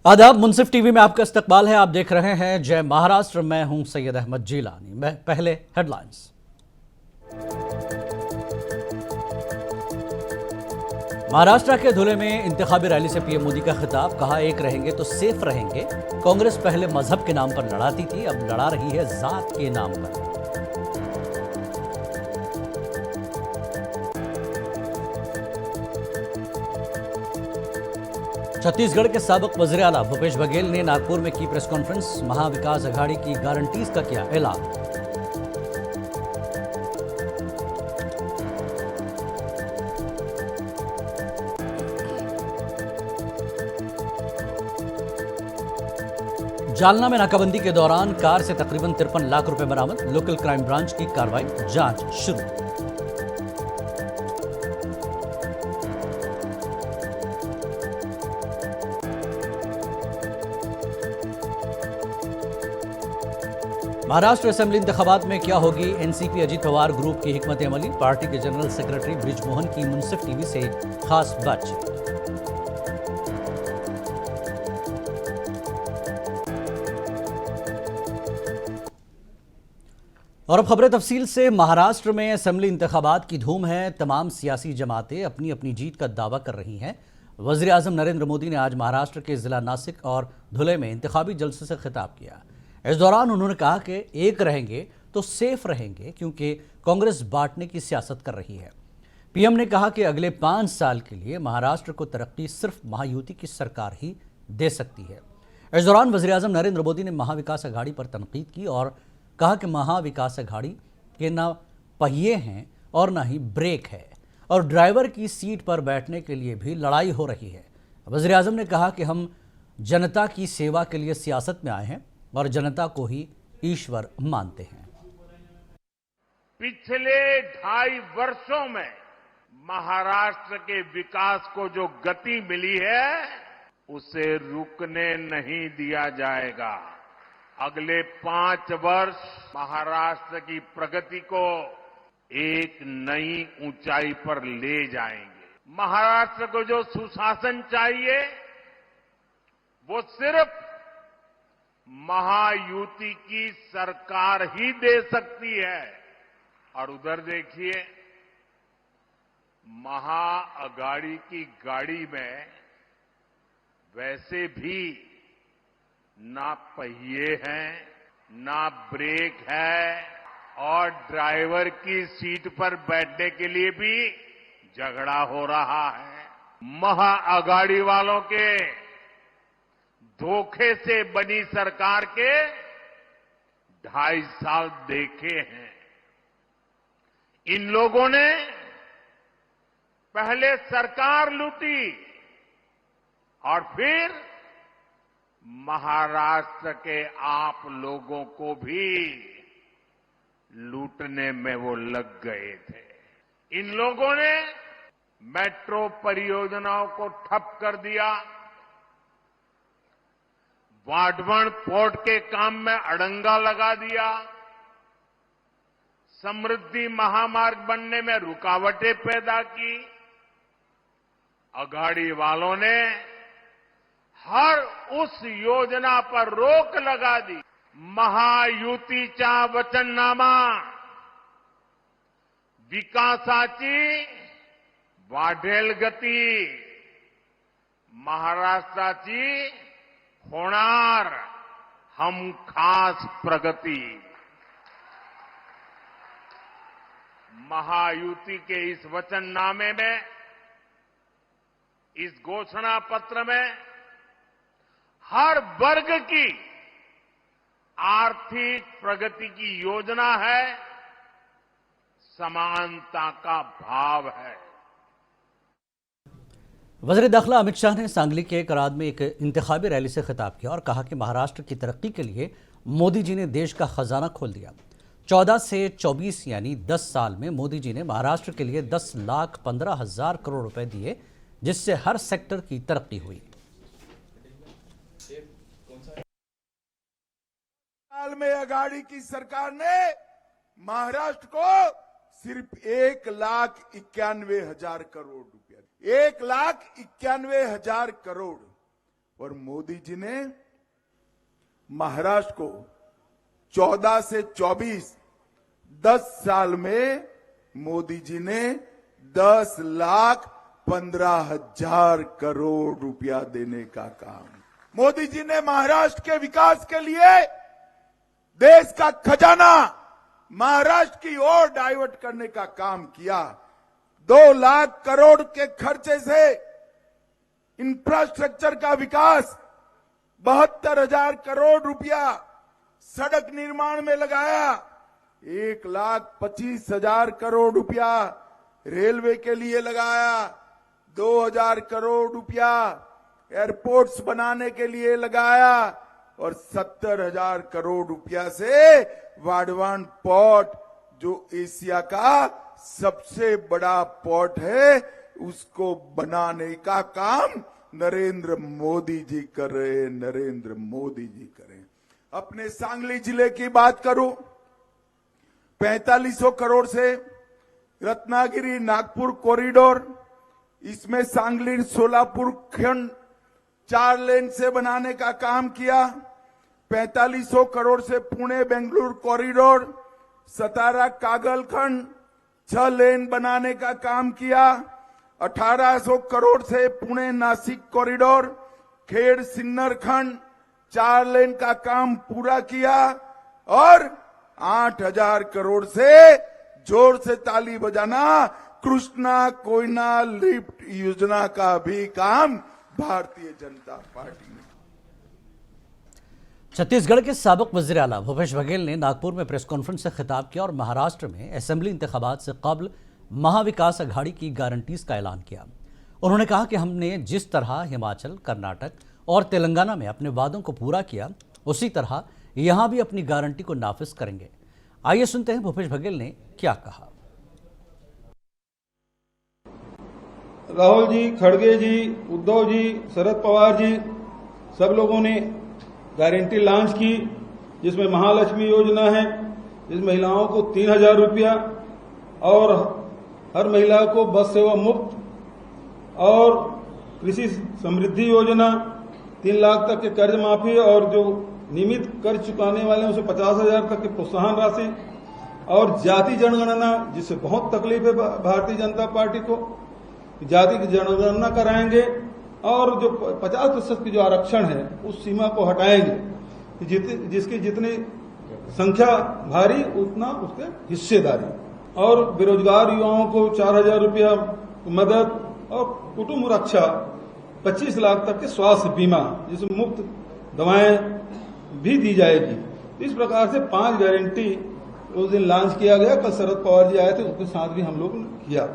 आदाब। मुंसिफ टीवी में आपका इस्तकबाल है। आप देख रहे हैं जय महाराष्ट्र। मैं हूं सैयद अहमद जीलानी। मैं पहले हेडलाइंस। महाराष्ट्र के धुले में इंतखाबी रैली से पीएम मोदी का खिताब। कहा, एक रहेंगे तो सेफ रहेंगे। कांग्रेस पहले मजहब के नाम पर लड़ाती थी, अब लड़ा रही है जात के नाम पर। छत्तीसगढ़ के साबिक वज़ीर आला भूपेश बघेल ने नागपुर में की प्रेस कॉन्फ्रेंस। महाविकास अघाड़ी की गारंटीज का किया ऐलान। जालना में नाकाबंदी के दौरान कार से तकरीबन 53 लाख रुपए बरामद। लोकल क्राइम ब्रांच की कार्रवाई, जांच शुरू। महाराष्ट्र असेंबली इंतखाबात में क्या होगी एनसीपी अजीत पवार ग्रुप की हिकमत अमली। पार्टी के जनरल सेक्रेटरी बृजमोहन की मुंसिफ टीवी से खास बातचीत। और अब खबरें तफसील से। महाराष्ट्र में असेंबली इंतखाबात की धूम है। तमाम सियासी जमातें अपनी अपनी जीत का दावा कर रही हैं। वज़ीर आज़म नरेंद्र मोदी ने आज महाराष्ट्र के जिला नासिक और धुले में इंतखाबी जलसे से खिताब किया। इस दौरान उन्होंने कहा कि एक रहेंगे तो सेफ रहेंगे, क्योंकि कांग्रेस बांटने की सियासत कर रही है। पीएम ने कहा कि अगले 5 साल के लिए महाराष्ट्र को तरक्की सिर्फ महायुति की सरकार ही दे सकती है। इस दौरान वज़ीर आज़म नरेंद्र मोदी ने महाविकास अघाड़ी पर तनकीद की और कहा कि महाविकास अघाड़ी के ना पहिए हैं और ना ही ब्रेक है, और ड्राइवर की सीट पर बैठने के लिए भी लड़ाई हो रही है। वज़ीर आज़म ने कहा कि हम जनता की सेवा के लिए सियासत में आए हैं और जनता को ही ईश्वर मानते हैं। पिछले 2.5 वर्षों में महाराष्ट्र के विकास को जो गति मिली है, उसे रुकने नहीं दिया जाएगा। अगले 5 वर्ष महाराष्ट्र की प्रगति को एक नई ऊंचाई पर ले जाएंगे। महाराष्ट्र को जो सुशासन चाहिए, वो सिर्फ महायुति की सरकार ही दे सकती है। और उधर देखिए, महाअघाड़ी की गाड़ी में वैसे भी ना पहिए हैं, ना ब्रेक है, और ड्राइवर की सीट पर बैठने के लिए भी झगड़ा हो रहा है। महाअघाड़ी वालों के धोखे से बनी सरकार के 2.5 साल देखे हैं। इन लोगों ने पहले सरकार लूटी और फिर महाराष्ट्र के आप लोगों को भी लूटने में वो लग गए थे। इन लोगों ने मेट्रो परियोजनाओं को ठप कर दिया, वाढवण पोर्ट के काम में अड़ंगा लगा दिया, समृद्धि महामार्ग बनने में रुकावटें पैदा की। अघाड़ी वालों ने हर उस योजना पर रोक लगा दी। महायुतीचा वचननामा विकासाची वाढेल गती, महाराष्ट्राची होणार हम खास प्रगति। महायुति के इस वचननामे में, इस घोषणा पत्र में हर वर्ग की आर्थिक प्रगति की योजना है, समानता का भाव है। वज़ीर दाखिला अमित शाह ने सांगली के कराद में एक इंतखाबी रैली से खिताब किया और कहा कि महाराष्ट्र की तरक्की के लिए मोदी जी ने देश का खजाना खोल दिया। 14 से 24 यानी 10 साल में मोदी जी ने महाराष्ट्र के लिए 10,15,000 करोड़ रुपए दिए, जिससे हर सेक्टर की तरक्की हुई। साल में अघाड़ी की सरकार ने महाराष्ट्र को सिर्फ 1,91,000 करोड़ रुपया, 1,91,000 करोड़। और मोदी जी ने महाराष्ट्र को 14 से 24 10 साल में मोदी जी ने 10,15,000 करोड़ रुपया देने का काम। मोदी जी ने महाराष्ट्र के विकास के लिए देश का खजाना महाराष्ट्र की ओर डाइवर्ट करने का काम किया। 2 लाख करोड़ के खर्चे से इंफ्रास्ट्रक्चर का विकास, 72,000 करोड़ रुपया सड़क निर्माण में लगाया, 1,25,000 करोड़ रुपया रेलवे के लिए लगाया, 2,000 करोड़ रुपया एयरपोर्ट्स बनाने के लिए लगाया और 70,000 करोड़ रुपया से वाडवान पोर्ट, जो एशिया का सबसे बड़ा पोर्ट है, उसको बनाने का काम नरेंद्र मोदी जी कर रहे हैं। नरेंद्र मोदी जी करें। अपने सांगली जिले की बात करूं, 4500 करोड़ से रत्नागिरी नागपुर कॉरिडोर, इसमें सांगली सोलापुर खंड 4 लेन से बनाने का काम किया। 4500 करोड़ से पुणे बेंगलुरु कॉरिडोर, सतारा कागल खंड 6 लेन बनाने का काम किया। 1800 करोड़ से पुणे नासिक कॉरिडोर, खेड़ सिन्नर खंड 4 लेन का काम पूरा किया और 8,000 करोड़ से, जोर से ताली बजाना, कृष्णा कोयना लिफ्ट योजना का भी काम भारतीय जनता पार्टी ने। छत्तीसगढ़ के साबिक वज़ीर आला भूपेश बघेल ने नागपुर में प्रेस कॉन्फ्रेंस से खिताब किया और महाराष्ट्र में असेंबली इंतखाबात से कबल महाविकास अघाड़ी की गारंटीज का ऐलान किया। उन्होंने कहा कि हमने जिस तरह हिमाचल, कर्नाटक और तेलंगाना में अपने वादों को पूरा किया, उसी तरह यहां भी अपनी गारंटी को नाफिज करेंगे। आइए सुनते हैं भूपेश बघेल ने क्या कहा। राहुल जी, खड़गे जी, उद्धव जी, शरद पवार जी, सब लोगों ने गारंटी लॉन्च की, जिसमें महालक्ष्मी योजना है, जिस महिलाओं को 3,000 रुपया और हर महिला को बस सेवा मुफ्त, और कृषि समृद्धि योजना 3 लाख तक के कर्ज माफी और जो नियमित कर्ज चुकाने वाले हैं उसे 50,000 तक की प्रोत्साहन राशि, और जाति जनगणना, जिससे बहुत तकलीफ है भारतीय जनता पार्टी को, जाति की जनगणना कराएंगे और जो 50% की जो आरक्षण है उस सीमा को हटाएंगे, जिसकी जितनी संख्या भारी उतना उसके हिस्सेदारी, और बेरोजगार युवाओं को 4,000 रुपया मदद और कुटुंब रक्षा, 25 लाख तक के स्वास्थ्य बीमा, जिसमें मुफ्त दवाएं भी दी जाएगी। इस प्रकार से 5 गारंटी उस दिन लॉन्च किया गया। कल शरद पवार जी आए थे, उसके साथ भी हम लोग ने किया।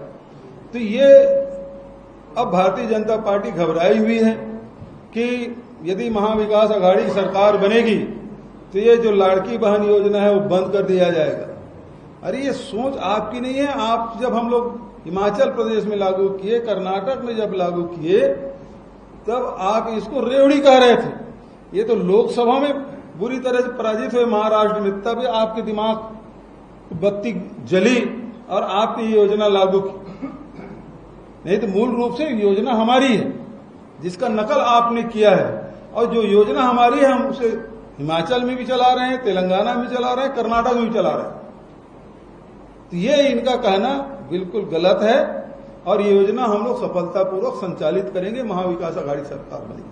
तो ये अब भारतीय जनता पार्टी घबराई हुई है कि यदि महाविकास अघाड़ी की सरकार बनेगी तो ये जो लाड़की बहन योजना है वो बंद कर दिया जाएगा। अरे ये सोच आपकी नहीं है। आप जब हम लोग हिमाचल प्रदेश में लागू किए, कर्नाटक में जब लागू किए, तब आप इसको रेवड़ी कह रहे थे। ये तो लोकसभा में बुरी तरह से पराजित हुए महाराष्ट्र में, तब आपके दिमाग बत्ती जली और आपने ये योजना लागू की। नहीं तो मूल रूप से योजना हमारी है, जिसका नकल आपने किया है, और जो योजना हमारी है हम उसे हिमाचल में भी चला रहे हैं, तेलंगाना में चला रहे हैं, कर्नाटक में भी चला रहे हैं। तो ये इनका कहना बिल्कुल गलत है और ये योजना हम लोग सफलतापूर्वक संचालित करेंगे। महाविकास अघाड़ी सरकार बनेगी।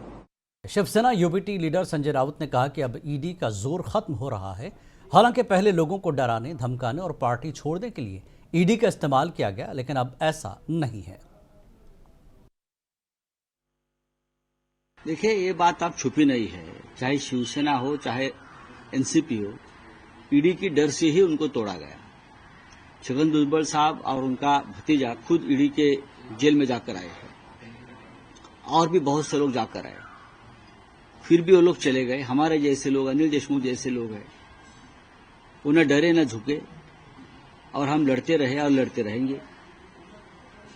शिवसेना यूबीटी लीडर संजय राउत ने कहा कि अब ईडी का जोर खत्म हो रहा है। हालांकि पहले लोगों को डराने, धमकाने और पार्टी छोड़ने के लिए ईडी का इस्तेमाल किया गया, लेकिन अब ऐसा नहीं है। देखिए, ये बात अब छुपी नहीं है, चाहे शिवसेना हो चाहे एनसीपी हो, ईडी की डर से ही उनको तोड़ा गया। छगन भुजबल साहब और उनका भतीजा खुद ईडी के जेल में जाकर आए हैं, और भी बहुत से लोग जाकर आए, फिर भी वो लोग चले गए। हमारे जैसे लोग, अनिल देशमुख जैसे लोग हैं, उन्हें डरे न झुके और हम लड़ते रहे और लड़ते रहेंगे।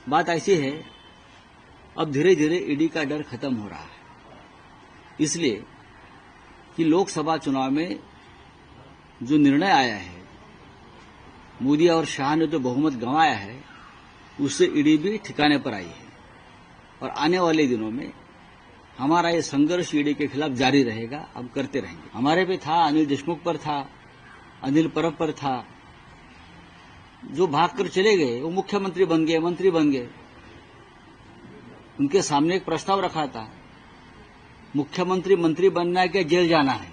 बात ऐसी है, अब धीरे धीरे ईडी का डर खत्म हो रहा है, इसलिए कि लोकसभा चुनाव में जो निर्णय आया है, मोदी और शाह ने जो बहुमत गंवाया है, उससे ईडी भी ठिकाने पर आई है। और आने वाले दिनों में हमारा ये संघर्ष ईडी के खिलाफ जारी रहेगा, अब करते रहेंगे। हमारे पे था, अनिल देशमुख पर था, अनिल परब पर था, जो भागकर चले गए वो मुख्यमंत्री बन गए, मंत्री बन गए। उनके सामने एक प्रस्ताव रखा था, मुख्यमंत्री मंत्री बनना है क्या जेल जाना है।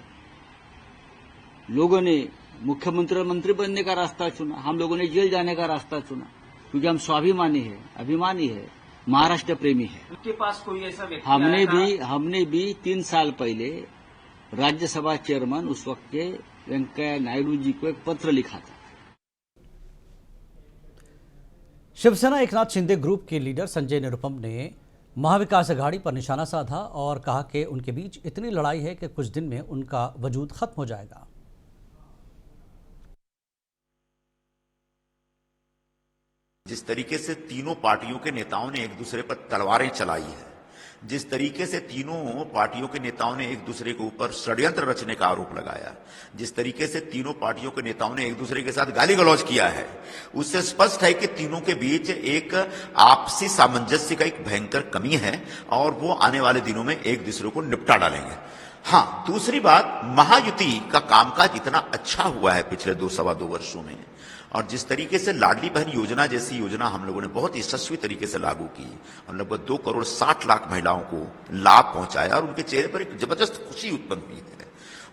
लोगों ने मुख्यमंत्री और मंत्री बनने का रास्ता चुना, हम लोगों ने जेल जाने का रास्ता चुना, क्योंकि हम स्वाभिमानी है, अभिमानी है, महाराष्ट्र प्रेमी है। उनके पास कोई ऐसा व्यक्ति हमने भी 3 साल पहले राज्यसभा चेयरमैन उस वक्त के वेंकैया नायडू जी को एक पत्र लिखा था। शिवसेना एकनाथ शिंदे ग्रुप के लीडर संजय निरुपम ने महाविकास अघाड़ी पर निशाना साधा और कहा कि उनके बीच इतनी लड़ाई है कि कुछ दिन में उनका वजूद खत्म हो जाएगा। जिस तरीके से तीनों पार्टियों के नेताओं ने एक दूसरे पर तलवारें चलाई है, जिस तरीके से तीनों पार्टियों के नेताओं ने एक दूसरे के ऊपर षड्यंत्र रचने का आरोप लगाया, जिस तरीके से तीनों पार्टियों के नेताओं ने एक दूसरे के साथ गाली गलौज किया है, उससे स्पष्ट है कि तीनों के बीच एक आपसी सामंजस्य का एक भयंकर कमी है और वो आने वाले दिनों में एक दूसरे को निपटा डालेंगे। हाँ, दूसरी बात, महायुति का कामकाज इतना अच्छा हुआ है पिछले 2-2.25 वर्षों में, और जिस तरीके से लाडली बहन योजना जैसी योजना हम लोगों ने बहुत यशस्वी तरीके से लागू की और लगभग 2,60,00,000 महिलाओं को लाभ पहुंचाया और उनके चेहरे पर एक जबरदस्त खुशी उत्पन्न हुई है,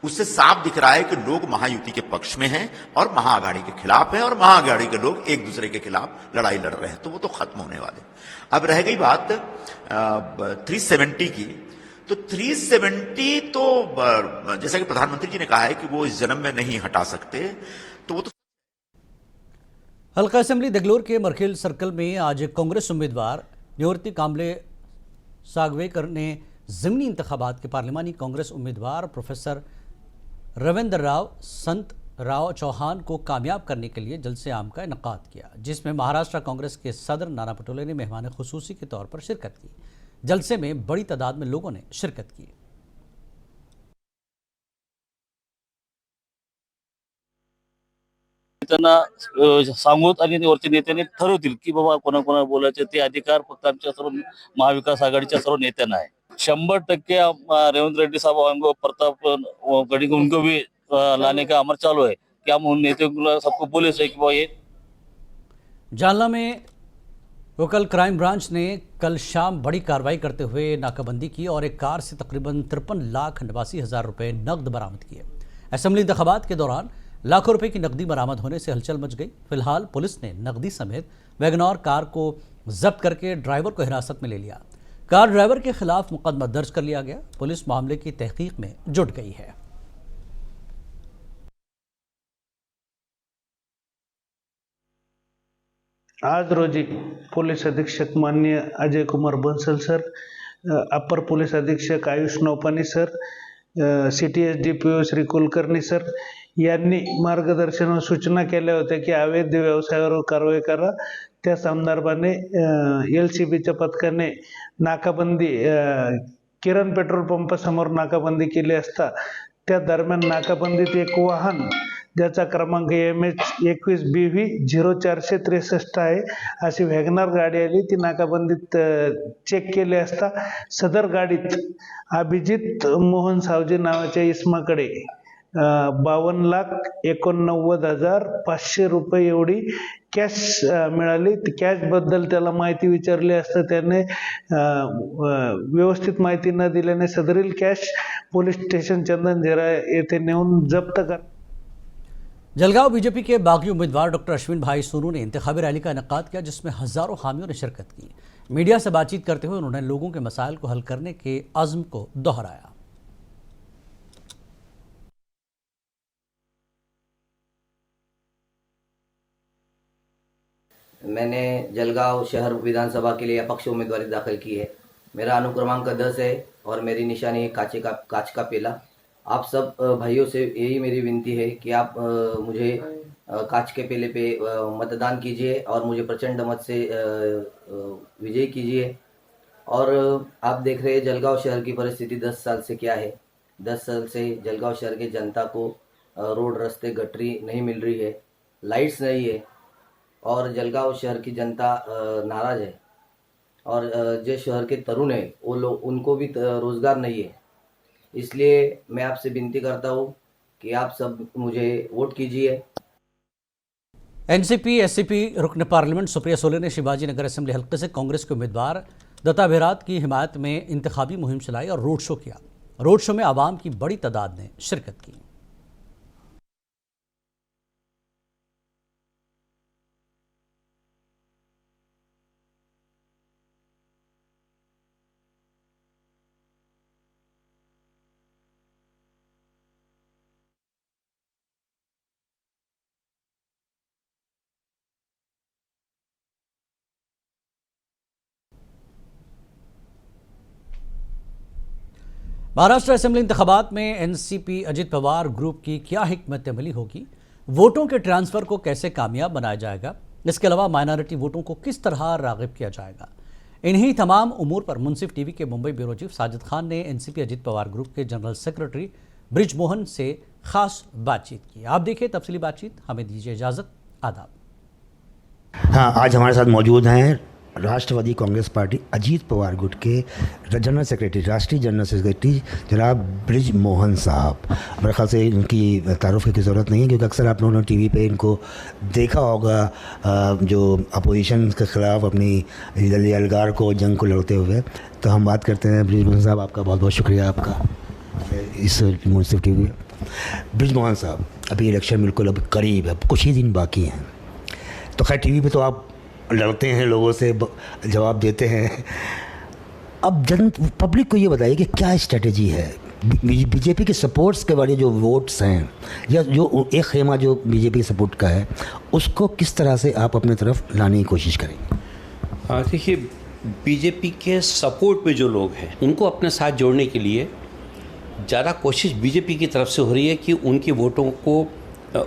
उससे साफ दिख रहा है कि लोग महायुति के पक्ष में हैं और महाआघाड़ी के खिलाफ हैं और महाआघाड़ी के लोग एक दूसरे के खिलाफ लड़ाई लड़ रहे हैं, तो वो तो खत्म होने वाले। अब रह गई बात 370 की, तो 370 तो जैसा कि प्रधानमंत्री जी ने कहा है कि वो इस जन्म में नहीं हटा सकते, तो वो तो हल्का असेंबली दगलोर के मरखेल सर्कल में आज कांग्रेस उम्मीदवार निवृत्ति कांबले सागवेकर ने ज़िमनी इंतखाबात के पार्लिमानी कांग्रेस उम्मीदवार प्रोफेसर रविंद्र राव संत राव चौहान को कामयाब करने के लिए जलसे आम का इनेकाद किया, जिसमें महाराष्ट्र कांग्रेस के सदर नाना पटोले ने मेहमान खुसूसी के तौर पर शिरकत की। जलसे में बड़ी तादाद में लोगों ने शिरकत की। त्यांना सांगूत आणि वरच्या नेत्याने ठरवतील की बाबा कोणाकोणाला बोलायचे, ते अधिकार फक्त आमच्या सर्व महाविकास आघाडीच्या सर्व नेत्यांना आहे। 100% रेवंत रेड्डी साहब हमको प्रताप गढ़ी को उनको भी लाने का अमर चालू है कि हम उन नेताओं को सबको बोले से कि ये जालना में लोकल क्राइम ब्रांच ने कल शाम बड़ी कार्रवाई करते हुए नाकाबंदी की और एक कार से तकरीबन 53,88,000 रुपए नकद बरामद किए। असेंबली इंतखाबात के दौरान लाखों रुपए की नकदी बरामद होने से हलचल मच गई। फिलहाल पुलिस ने नकदी समेत वैगनआर कार को जब्त करके ड्राइवर को हिरासत में ले लिया। कार ड्राइवर के खिलाफ मुकदमा दर्ज कर लिया गया। पुलिस मामले की तहकीक में जुट गई है। आज रोजी पोलीस अधीक्षक माननीय अजय कुमार बंसल सर, अपर पोलीस अधीक्षक Ayush Naupani sir, CTS DPO Shri Kulkarni sir यांनी मार्गदर्शन व सूचना केल्या होत्या की अवैध व्यवसायावर कारवाई करा। त्या संदर्भाने LCBच्या पथकाने नाकाबंदी किरण पेट्रोल पंपासमोर नाकाबंदी केली असता त्या दरम्यान नाकाबंदीत एक वाहन ज्याचा क्रमांक MH 21BV 0463 आहे अशी वॅगनर गाडी आली। ती नाकाबंदीत चेक केली असता सदर गाडीत अभिजित मोहन सावजी नावाच्या इसमाकडे 52,89,500 रुपये एवढी कॅश मिळाली। कॅश बद्दल त्याला माहिती विचारली असता त्याने व्यवस्थित माहिती न दिल्याने सदरील कॅश पोलीस स्टेशन चंदनझिरा येथे नेऊन जप्त कर। जलगांव बीजेपी के बागी उम्मीदवार डॉक्टर अश्विन भाई सोनू ने इंतखाबी रैली का इनेकाद किया, जिसमें हजारों हामियों ने शिरकत की। मीडिया से बातचीत करते हुए उन्होंने लोगों के मसाइल को हल करने के अज़्म को दोहराया। मैंने जलगांव शहर विधानसभा के लिए अपक्ष उम्मीदवारी दाखिल की है। मेरा अनुक्रमांक 10 है और मेरी निशानी है कांच का पेला। आप सब भाइयों से यही मेरी विनती है कि आप मुझे कांच के पेले पे मतदान कीजिए और मुझे प्रचंड मत से विजयी कीजिए। और आप देख रहे हैं जलगांव शहर की परिस्थिति 10 साल से क्या है। 10 साल से जलगांव शहर की जनता को रोड रास्ते गटरी नहीं मिल रही है, लाइट्स नहीं है और जलगांव शहर की जनता नाराज है। और जो शहर के तरुण है वो लोग उनको भी रोजगार नहीं है। इसलिए मैं आपसे विनती करता हूँ कि आप सब मुझे वोट कीजिए। एनसीपी एससीपी रुकन पार्लियामेंट सुप्रिया सोले ने शिवाजी नगर असेंबली हल्के से कांग्रेस के उम्मीदवार दत्ता बेहरात की हिमायत में इंतखाबी मुहिम चलाई और रोड शो किया। रोड शो में आवाम की बड़ी तादाद ने शिरकत की। महाराष्ट्र असेंबली इंतखाबात में एनसीपी अजित पवार ग्रुप की क्या हिकमत अमली होगी, वोटों के ट्रांसफर को कैसे कामयाब बनाया जाएगा, इसके अलावा माइनॉरिटी वोटों को किस तरह राग़िब किया जाएगा, इन्हीं तमाम उमूर पर मुंसिफ टीवी के मुंबई ब्यूरो चीफ साजिद खान ने एनसीपी अजित पवार ग्रुप के जनरल सेक्रेटरी ब्रिज मोहन से खास बातचीत की। आप देखिए तफसीली बातचीत, हमें दीजिए इजाज़त। आदाब। हाँ, आज हमारे साथ मौजूद हैं राष्ट्रवादी कांग्रेस पार्टी अजीत पवार गुट के जनरल सेक्रेटरी, राष्ट्रीय जनरल सेक्रेटरी जनाब ब्रिज मोहन साहब। मेरे ख्याल से इनकी तारुफ की ज़रूरत नहीं है क्योंकि अक्सर आप लोगों ने टीवी पे इनको देखा होगा जो अपोजिशन के ख़िलाफ़ अपनी अलगार को जंग को लड़ते हुए। तो हम बात करते हैं ब्रिज मोहन साहब, आपका बहुत बहुत शुक्रिया आपका इस मुंसिफ टीवी। ब्रिज मोहन साहब, अभी इलेक्शन बिल्कुल अब करीब है, कुछ ही दिन बाकी हैं, तो खैर टीवी पे तो आप लड़ते हैं, लोगों से जवाब देते हैं। अब पब्लिक को ये बताइए कि क्या स्ट्रेटजी है बीजेपी के सपोर्ट्स के बारे, जो वोट्स हैं या जो एक खेमा जो बीजेपी के सपोर्ट का है, उसको किस तरह से आप अपने तरफ लाने की कोशिश करेंगे? देखिए, बीजेपी के सपोर्ट में जो लोग हैं उनको अपने साथ जोड़ने के लिए ज़्यादा कोशिश बीजेपी की तरफ से हो रही है कि उनके वोटों को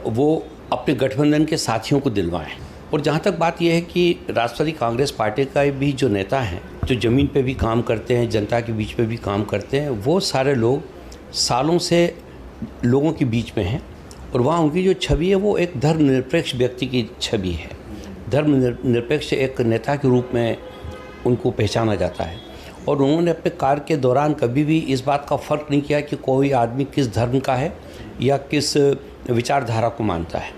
वो अपने गठबंधन के साथियों को दिलवाएं। और जहाँ तक बात यह है कि राष्ट्रवादी कांग्रेस पार्टी का भी जो नेता हैं, जो ज़मीन पे भी काम करते हैं, जनता के बीच पे भी काम करते हैं, वो सारे लोग सालों से लोगों के बीच में हैं और वहाँ उनकी जो छवि है वो एक धर्मनिरपेक्ष व्यक्ति की छवि है। धर्मनिरपेक्ष एक नेता के रूप में उनको पहचाना जाता है और उन्होंने अपने कार्य के दौरान कभी भी इस बात का फ़र्क नहीं किया कि कोई आदमी किस धर्म का है या किस विचारधारा को मानता है।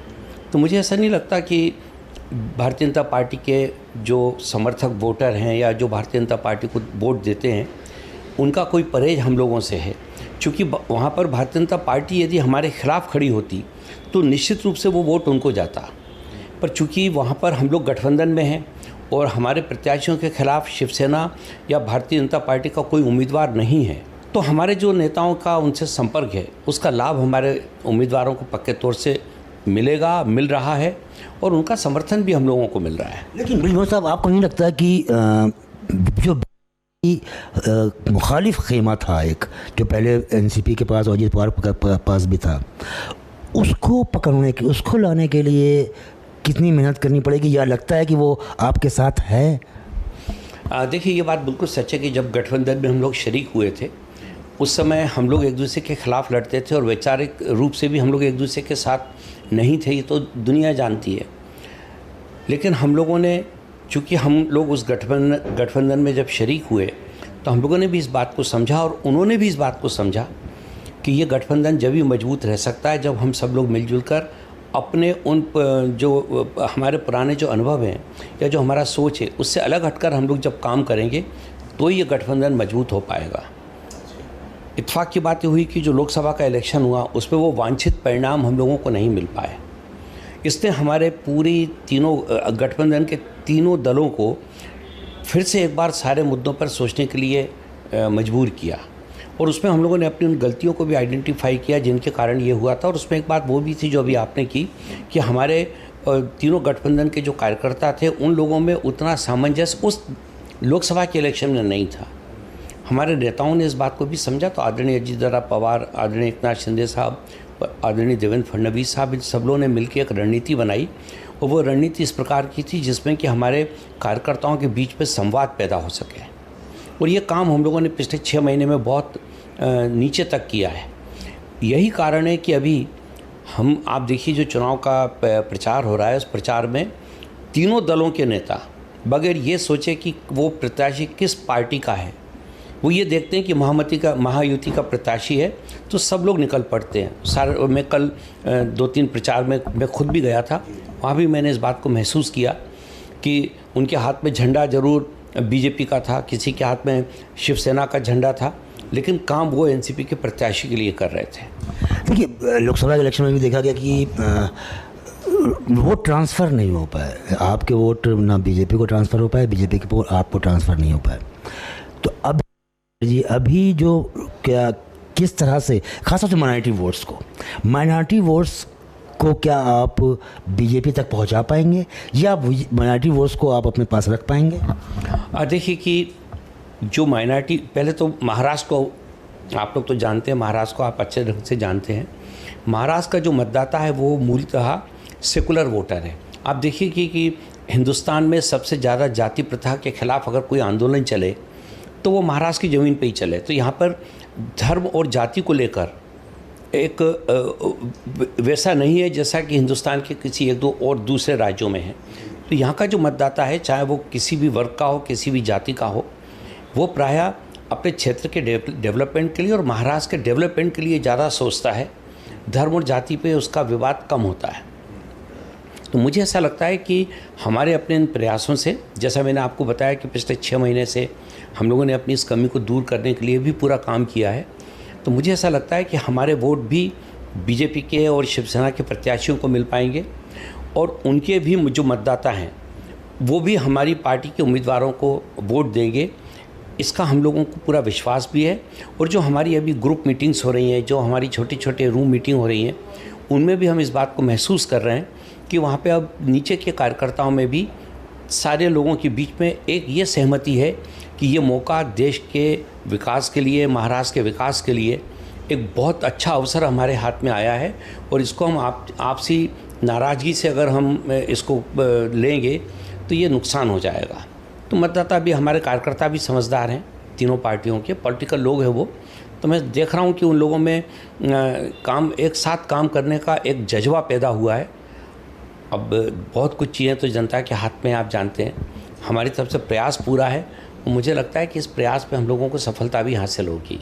तो मुझे ऐसा नहीं लगता कि भारतीय जनता पार्टी के जो समर्थक वोटर हैं या जो भारतीय जनता पार्टी को वोट देते हैं उनका कोई परहेज हम लोगों से है, क्योंकि वहाँ पर भारतीय जनता पार्टी यदि हमारे खिलाफ खड़ी होती तो निश्चित रूप से वो वोट उनको जाता, पर चूँकि वहाँ पर हम लोग गठबंधन में हैं और हमारे प्रत्याशियों के खिलाफ शिवसेना या भारतीय जनता पार्टी का कोई उम्मीदवार नहीं है, तो हमारे जो नेताओं का उनसे संपर्क है उसका लाभ हमारे उम्मीदवारों को पक्के तौर से मिलेगा, मिल रहा है और उनका समर्थन भी हम लोगों को मिल रहा है। लेकिन ब्रिज मोहन साहब, आपको नहीं लगता कि जो मुखालिफ खेमा था एक, जो पहले एनसीपी के पास और अजित पवार के पास भी था, उसको पकड़ने के, उसको लाने के लिए कितनी मेहनत करनी पड़ेगी, या लगता है कि वो आपके साथ है? देखिए, ये बात बिल्कुल सच है कि जब गठबंधन में हम लोग शरीक हुए थे उस समय हम लोग एक दूसरे के खिलाफ लड़ते थे और वैचारिक रूप से भी हम लोग एक दूसरे के साथ नहीं थे, ये तो दुनिया जानती है। लेकिन हम लोगों ने, चूँकि हम लोग उस गठबंधन में जब शरीक हुए तो हम लोगों ने भी इस बात को समझा और उन्होंने भी इस बात को समझा कि ये गठबंधन जब भी मजबूत रह सकता है जब हम सब लोग मिलजुल कर अपने उन जो हमारे पुराने जो अनुभव हैं या जो हमारा सोच है उससे अलग हटकर हम लोग जब काम करेंगे तो ये गठबंधन मजबूत हो पाएगा। इत्तेफाक की बात हुई कि जो लोकसभा का इलेक्शन हुआ उसमें वो वांछित परिणाम हम लोगों को नहीं मिल पाए। इसने हमारे पूरी तीनों गठबंधन के तीनों दलों को फिर से एक बार सारे मुद्दों पर सोचने के लिए मजबूर किया और उसमें हम लोगों ने अपनी उन गलतियों को भी आइडेंटिफाई किया जिनके कारण ये हुआ था। और उसमें एक बात वो भी थी जो अभी आपने की कि हमारे तीनों गठबंधन के जो कार्यकर्ता थे उन लोगों में उतना सामंजस्य उस लोकसभा के इलेक्शन में नहीं था। हमारे नेताओं ने इस बात को भी समझा, तो आदरणीय अजित पवार, आदरणीय एकनाथ शिंदे साहब, आदरणीय देवेंद्र फडणवीस साहब, इन सब लोगों ने मिलकर एक रणनीति बनाई और वो रणनीति इस प्रकार की थी जिसमें कि हमारे कार्यकर्ताओं के बीच में संवाद पैदा हो सके। और ये काम हम लोगों ने पिछले 6 महीने में बहुत नीचे तक किया है। यही कारण है कि अभी आप देखिए जो चुनाव का प्रचार हो रहा है उस प्रचार में तीनों दलों के नेता बगैर ये सोचे कि वो प्रत्याशी किस पार्टी का है। वो ये देखते हैं कि महायुति का प्रत्याशी है तो सब लोग निकल पड़ते हैं। मैं कल 2-3 प्रचार में मैं खुद भी गया था, वहाँ भी मैंने इस बात को महसूस किया कि उनके हाथ में झंडा जरूर बीजेपी का था, किसी के हाथ में शिवसेना का झंडा था, लेकिन काम वो एनसीपी के प्रत्याशी के लिए कर रहे थे। देखिए, लोकसभा इलेक्शन में भी देखा गया कि वोट ट्रांसफ़र नहीं हो पाए। आपके वोट ना बीजेपी को ट्रांसफ़र हो पाए, बीजेपी के वोट आपको ट्रांसफ़र नहीं हो पाए। तो अब अभी जो क्या किस तरह से खासतौर से माइनॉरिटी वोट्स को क्या आप बीजेपी तक पहुंचा पाएंगे या माइनॉरिटी वोट्स को आप अपने पास रख पाएंगे? देखिए कि जो माइनॉरिटी, पहले तो महाराष्ट्र को आप लोग तो जानते हैं, महाराष्ट्र को आप अच्छे ढंग से जानते हैं। महाराष्ट्र का जो मतदाता है वो मूलतः सेकुलर वोटर है। आप देखिए कि हिंदुस्तान में सबसे ज़्यादा जाति प्रथा के खिलाफ अगर कोई आंदोलन चले तो वो महाराष्ट्र की ज़मीन पे ही चले। तो यहाँ पर धर्म और जाति को लेकर एक वैसा नहीं है जैसा कि हिंदुस्तान के किसी 1-2 और दूसरे राज्यों में है। तो यहाँ का जो मतदाता है, चाहे वो किसी भी वर्ग का हो, किसी भी जाति का हो, वो प्रायः अपने क्षेत्र के डेवलपमेंट के लिए और महाराष्ट्र के डेवलपमेंट के लिए ज़्यादा सोचता है। धर्म और जाति पे उसका विवाद कम होता है। तो मुझे ऐसा लगता है कि हमारे अपने इन प्रयासों से, जैसा मैंने आपको बताया कि पिछले 6 महीने से हम लोगों ने अपनी इस कमी को दूर करने के लिए भी पूरा काम किया है, तो मुझे ऐसा लगता है कि हमारे वोट भी बीजेपी के और शिवसेना के प्रत्याशियों को मिल पाएंगे और उनके भी जो मतदाता हैं वो भी हमारी पार्टी के उम्मीदवारों को वोट देंगे। इसका हम लोगों को पूरा विश्वास भी है। और जो हमारी अभी ग्रुप मीटिंग्स हो रही हैं, जो हमारी छोटे रूम मीटिंग हो रही हैं, उनमें भी हम इस बात को महसूस कर रहे हैं कि वहाँ पे अब नीचे के कार्यकर्ताओं में भी सारे लोगों के बीच में एक ये सहमति है कि ये मौका देश के विकास के लिए, महाराष्ट्र के विकास के लिए एक बहुत अच्छा अवसर हमारे हाथ में आया है। और इसको हम आपसी नाराज़गी से अगर हम इसको लेंगे तो ये नुकसान हो जाएगा। तो मतदाता भी, हमारे कार्यकर्ता भी समझदार हैं, तीनों पार्टियों के पॉलिटिकल लोग हैं वो। तो मैं देख रहा हूँ कि उन लोगों में एक साथ काम करने का एक जज्बा पैदा हुआ है। अब बहुत कुछ चीज़ें तो जनता के हाथ में, आप जानते हैं। हमारी तरफ से प्रयास पूरा है और मुझे लगता है कि इस प्रयास में हम लोगों को सफलता भी हासिल होगी।